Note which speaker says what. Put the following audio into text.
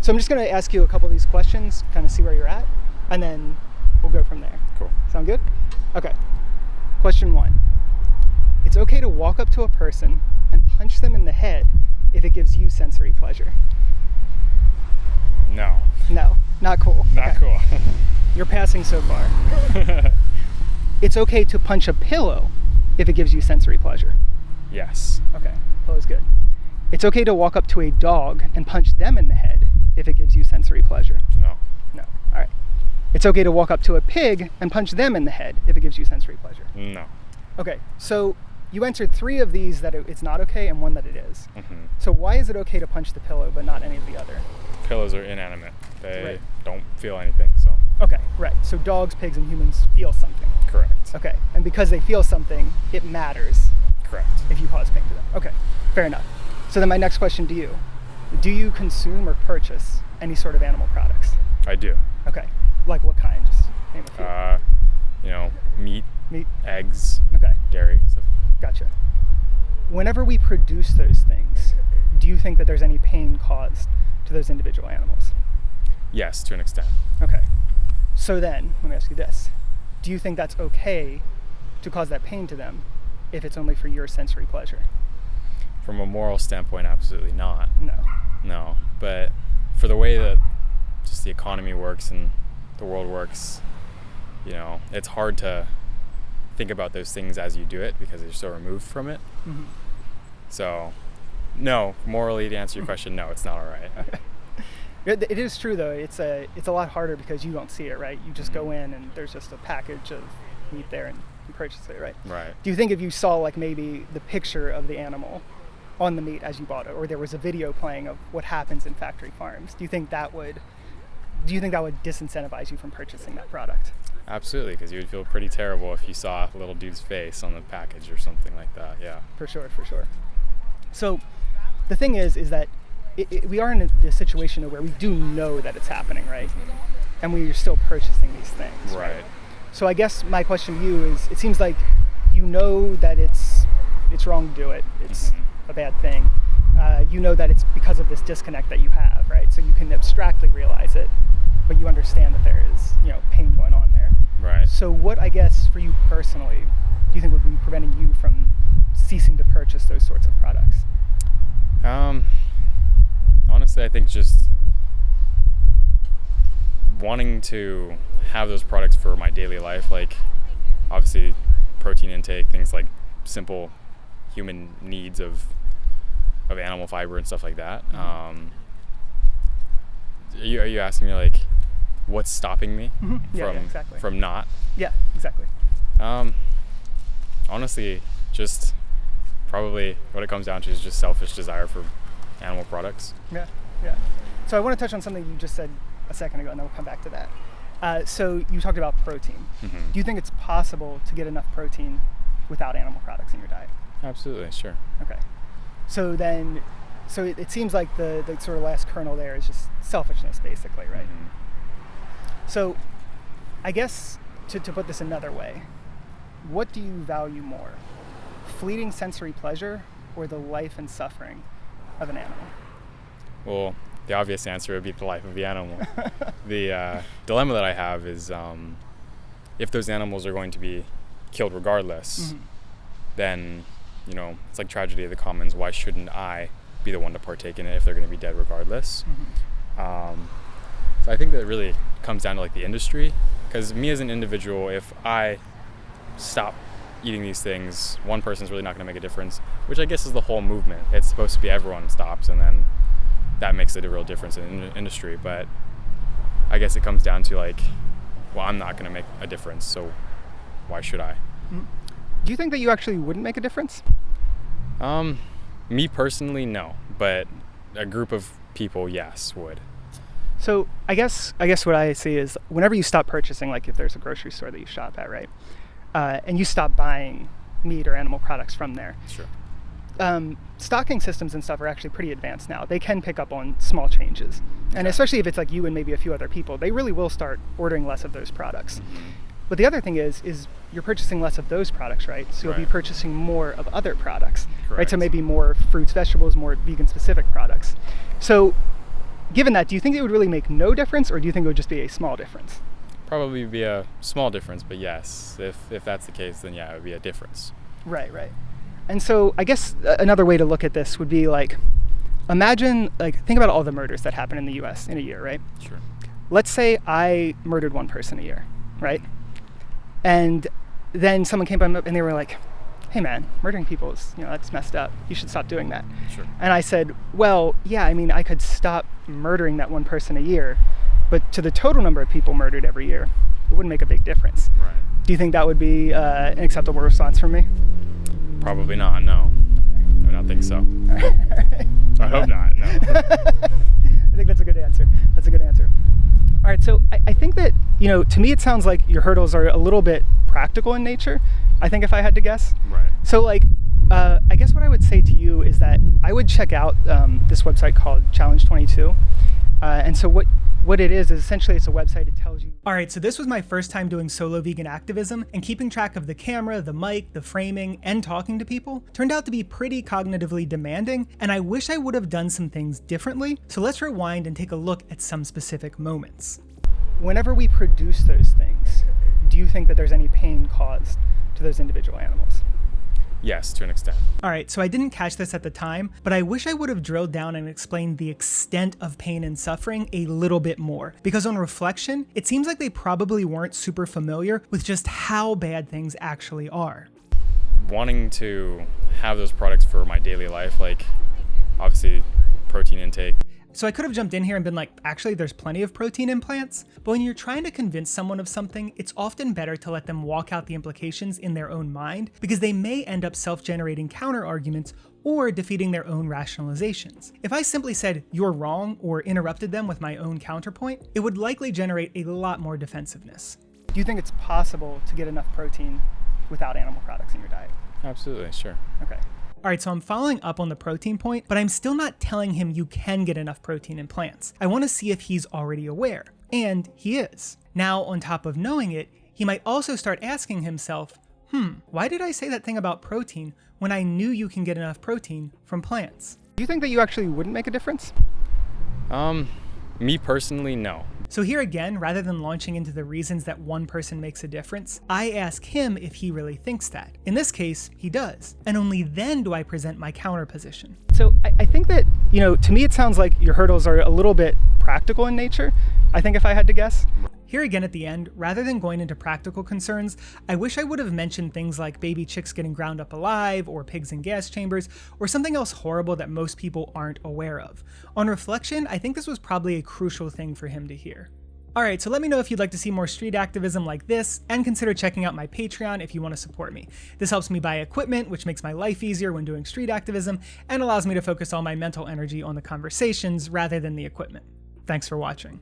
Speaker 1: So I'm just going to ask you a couple of these questions, kind of see where you're at, and then we'll go from there.
Speaker 2: Cool.
Speaker 1: Sound good? Okay. Question 1. It's okay to walk up to a person and punch them in the head if it gives you sensory pleasure.
Speaker 2: No.
Speaker 1: No, not cool.
Speaker 2: Not cool.
Speaker 1: You're passing so far. It's okay to punch a pillow if it gives you sensory pleasure.
Speaker 2: Yes.
Speaker 1: Okay, pillow's good. It's okay to walk up to a dog and punch them in the head if it gives you sensory pleasure.
Speaker 2: No.
Speaker 1: No. All right. It's okay to walk up to a pig and punch them in the head if it gives you sensory pleasure.
Speaker 2: No.
Speaker 1: Okay, so you answered 3 of these that it's not okay and 1 that it is.
Speaker 2: Mm-hmm.
Speaker 1: So why is it okay to punch the pillow but not any of the other?
Speaker 2: Pillows are inanimate. They
Speaker 1: Right.
Speaker 2: don't feel anything, so.
Speaker 1: Okay, right. So dogs, pigs, and humans feel something.
Speaker 2: Correct.
Speaker 1: Okay, and because they feel something, it matters
Speaker 2: Correct.
Speaker 1: if you cause pain to them. Okay, fair enough. So then my next question to you, do you consume or purchase any sort of animal products?
Speaker 2: I do.
Speaker 1: Okay, like what kind? Just name a few.
Speaker 2: Meat, eggs,
Speaker 1: Okay,
Speaker 2: dairy, stuff.
Speaker 1: gotcha. Whenever we produce those things, do you think that there's any pain caused to those individual animals?
Speaker 2: Yes, to an extent.
Speaker 1: Okay, so then let me ask you this. Do you think that's okay to cause that pain to them if it's only for your sensory pleasure?
Speaker 2: From a moral standpoint, absolutely not.
Speaker 1: No.
Speaker 2: But for the way that just the economy works and the world works, it's hard to think about those things as you do it because you're so removed from it.
Speaker 1: Mm-hmm.
Speaker 2: So, no, morally, to answer your question, no, it's not all right.
Speaker 1: It is true though. It's a lot harder because you don't see it, right? You just go in and there's just a package of meat there and you purchase it, right?
Speaker 2: Right.
Speaker 1: Do you think if you saw like maybe the picture of the animal on the meat as you bought it, or there was a video playing of what happens in factory farms, do you think that would disincentivize you from purchasing that product?
Speaker 2: Absolutely, because you would feel pretty terrible if you saw a little dude's face on the package or something like that. Yeah.
Speaker 1: For sure. So the thing is that we are in this situation where we do know that it's happening, right? And we're still purchasing these things, right? So I guess my question to you is, it seems like you know that it's wrong to do it. It's a bad thing. You know that it's because of this disconnect that you have, right? So you can abstractly realize it, but you understand that there is, pain going on there.
Speaker 2: Right.
Speaker 1: So what, I guess, for you personally, do you think would be preventing you from ceasing to purchase those sorts of products?
Speaker 2: Honestly, I think just wanting to have those products for my daily life, like obviously protein intake, things like simple human needs of animal fiber and stuff like that. Are you asking me like what's stopping me from not?
Speaker 1: Yeah, exactly.
Speaker 2: Honestly, just probably what it comes down to is just selfish desire for animal products.
Speaker 1: Yeah. So I want to touch on something you just said a second ago, and then we'll come back to that. So you talked about protein.
Speaker 2: Mm-hmm.
Speaker 1: Do you think it's possible to get enough protein without animal products in your diet?
Speaker 2: Absolutely, sure.
Speaker 1: Okay. So it seems like the sort of last kernel there is just selfishness, basically, right?
Speaker 2: Mm-hmm.
Speaker 1: So I guess to put this another way, what do you value more? Fleeting sensory pleasure or the life and suffering of an animal?
Speaker 2: Well, the obvious answer would be the life of the animal. The dilemma that I have is if those animals are going to be killed regardless, then, it's like tragedy of the commons. Why shouldn't I be the one to partake in it if they're going to be dead regardless? So I think that it really comes down to like the industry, because me as an individual, if I stop eating these things, one person's really not going to make a difference, which I guess is the whole movement. It's supposed to be everyone stops, and then that makes it a real difference in the industry. But I guess it comes down to like, well, I'm not going to make a difference, so why should I?
Speaker 1: Do you think that you actually wouldn't make a difference?
Speaker 2: Me personally, no, but a group of people, yes, would.
Speaker 1: So I guess what I see is whenever you stop purchasing, like if there's a grocery store that you shop at, right, and you stop buying meat or animal products from there.
Speaker 2: Sure.
Speaker 1: Stocking systems and stuff are actually pretty advanced now. They can pick up on small changes. And especially if it's like you and maybe a few other people, they really will start ordering less of those products. But the other thing is you're purchasing less of those products, right? So you'll be purchasing more of other products, right? So maybe more fruits, vegetables, more vegan specific products. So given that, do you think it would really make no difference, or do you think it would just be a small difference?
Speaker 2: Probably be a small difference, but yes, if that's the case, then yeah, it would be a difference.
Speaker 1: Right. And so I guess another way to look at this would be like, imagine, like, think about all the murders that happen in the US in a year, right?
Speaker 2: Sure.
Speaker 1: Let's say I murdered one person a year, right? And then someone came up and they were like, hey man, murdering people is, that's messed up. You should stop doing that.
Speaker 2: Sure.
Speaker 1: And I said, well, yeah, I mean, I could stop murdering that one person a year, but to the total number of people murdered every year, it wouldn't make a big difference.
Speaker 2: Right.
Speaker 1: Do you think that would be an acceptable response from me?
Speaker 2: Probably not, no. I would not think so. I hope not, no.
Speaker 1: I think that's a good answer. All right, so I think that, to me it sounds like your hurdles are a little bit practical in nature, I think, if I had to guess.
Speaker 2: Right.
Speaker 1: So like, I guess what I would say to you is that I would check out this website called Challenge 22. And so what it is essentially it's a website that tells you. All right, so this was my first time doing solo vegan activism, and keeping track of the camera, the mic, the framing, and talking to people turned out to be pretty cognitively demanding, and I wish I would have done some things differently. So let's rewind and take a look at some specific moments. Whenever we produce those things, do you think that there's any pain caused to those individual animals?
Speaker 2: Yes, to an extent.
Speaker 1: All right, so I didn't catch this at the time, but I wish I would have drilled down and explained the extent of pain and suffering a little bit more, because on reflection, it seems like they probably weren't super familiar with just how bad things actually are.
Speaker 2: Wanting to have those products for my daily life, like obviously protein intake.
Speaker 1: So I could have jumped in here and been like, actually, there's plenty of protein in plants. But when you're trying to convince someone of something, it's often better to let them walk out the implications in their own mind, because they may end up self-generating counter arguments or defeating their own rationalizations. If I simply said, you're wrong, or interrupted them with my own counterpoint, it would likely generate a lot more defensiveness. Do you think it's possible to get enough protein without animal products in your diet?
Speaker 2: Absolutely, sure.
Speaker 1: Okay. All right, so I'm following up on the protein point, but I'm still not telling him you can get enough protein in plants. I want to see if he's already aware, and he is. Now, on top of knowing it, he might also start asking himself, why did I say that thing about protein when I knew you can get enough protein from plants? Do you think that you actually wouldn't make a difference?
Speaker 2: Me personally, no.
Speaker 1: So here again, rather than launching into the reasons that one person makes a difference, I ask him if he really thinks that. In this case, he does. And only then do I present my counter position. So I think that, to me it sounds like your hurdles are a little bit practical in nature, I think, if I had to guess. Here again at the end, rather than going into practical concerns, I wish I would have mentioned things like baby chicks getting ground up alive, or pigs in gas chambers, or something else horrible that most people aren't aware of. On reflection, I think this was probably a crucial thing for him to hear. Alright, so let me know if you'd like to see more street activism like this, and consider checking out my Patreon if you want to support me. This helps me buy equipment, which makes my life easier when doing street activism, and allows me to focus all my mental energy on the conversations rather than the equipment. Thanks for watching.